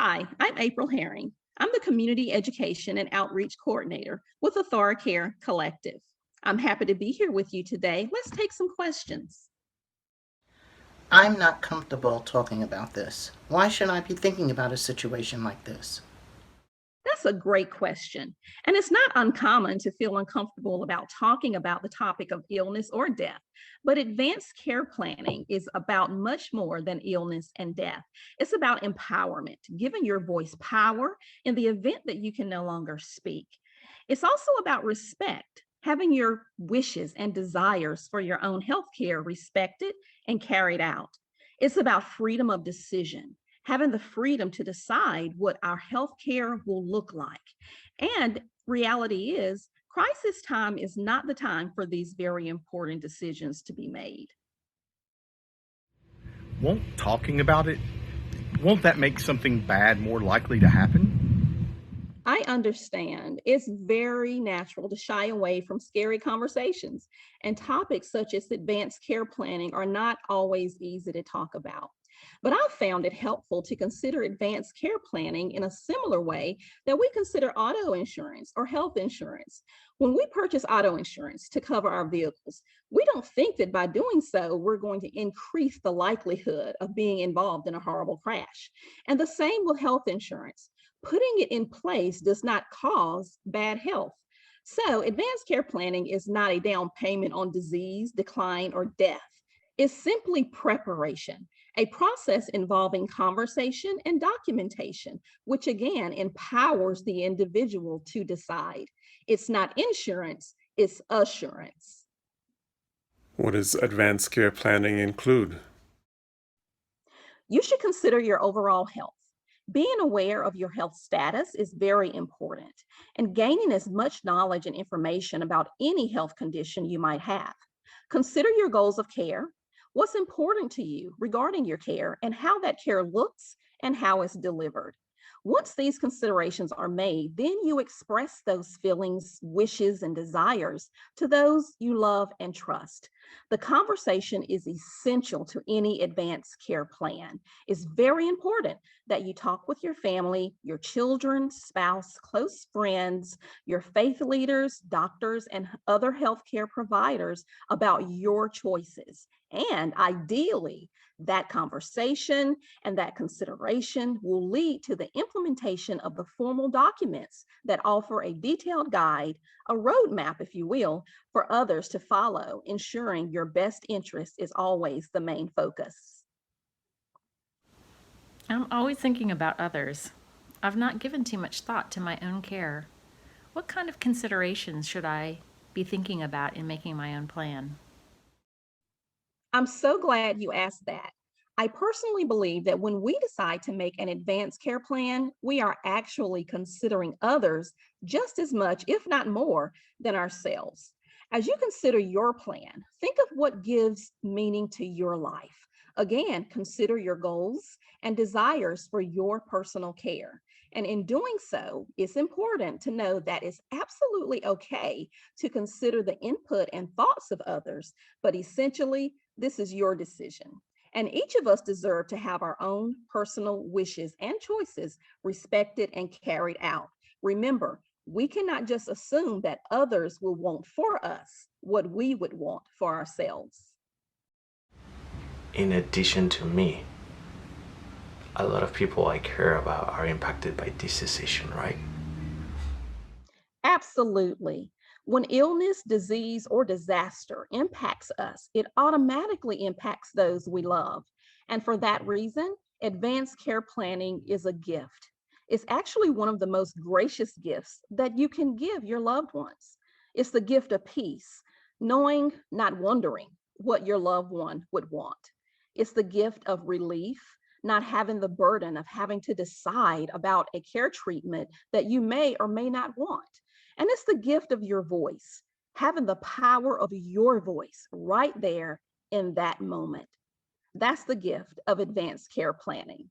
Hi, I'm April Herring. I'm the Community Education and Outreach Coordinator with AuthoraCare Collective. I'm happy to be here with you today. Let's take some questions. I'm not comfortable talking about this. Why should I be thinking about a situation like this? That's a great question. And it's not uncommon to feel uncomfortable about talking about the topic of illness or death. But advanced care planning is about much more than illness and death. It's about empowerment, giving your voice power in the event that you can no longer speak. It's also about respect, having your wishes and desires for your own health care respected and carried out. It's about freedom of decision, having the freedom to decide what our health care will look like. And reality is, crisis time is not the time for these very important decisions to be made. Won't talking about it, won't that make something bad more likely to happen? I understand it's very natural to shy away from scary conversations, and topics such as advanced care planning are not always easy to talk about. But I've found it helpful to consider advanced care planning in a similar way that we consider auto insurance or health insurance. When we purchase auto insurance to cover our vehicles, we don't think that by doing so, we're going to increase the likelihood of being involved in a horrible crash. And the same with health insurance. Putting it in place does not cause bad health. So, advanced care planning is not a down payment on disease, decline, or death. It's simply preparation, a process involving conversation and documentation, which again empowers the individual to decide. It's not insurance, it's assurance. What does advanced care planning include? You should consider your overall health. Being aware of your health status is very important, and gaining as much knowledge and information about any health condition you might have. Consider your goals of care, what's important to you regarding your care, and how that care looks and how it's delivered. Once these considerations are made, then you express those feelings, wishes, and desires to those you love and trust. The conversation is essential to any advanced care plan. It's very important that you talk with your family, your children, spouse, close friends, your faith leaders, doctors, and other healthcare providers about your choices. And ideally, that conversation and that consideration will lead to the implementation of the formal documents that offer a detailed guide, a roadmap, if you will, for others to follow, ensuring your best interest is always the main focus. I'm always thinking about others. I've not given too much thought to my own care. What kind of considerations should I be thinking about in making my own plan? I'm so glad you asked that. I personally believe that when we decide to make an advanced care plan, we are actually considering others just as much, if not more, than ourselves. As you consider your plan, think of what gives meaning to your life. Again, consider your goals and desires for your personal care. And in doing so, it's important to know that it's absolutely okay to consider the input and thoughts of others, but essentially, this is your decision. And each of us deserve to have our own personal wishes and choices respected and carried out. Remember, we cannot just assume that others will want for us what we would want for ourselves. In addition to me, a lot of people I care about are impacted by this decision, right? Absolutely. When illness, disease, or disaster impacts us, it automatically impacts those we love. And for that reason, advanced care planning is a gift. It's actually one of the most gracious gifts that you can give your loved ones. It's the gift of peace, knowing, not wondering what your loved one would want. It's the gift of relief, not having the burden of having to decide about a care treatment that you may or may not want. And it's the gift of your voice, having the power of your voice right there in that moment. That's the gift of advanced care planning.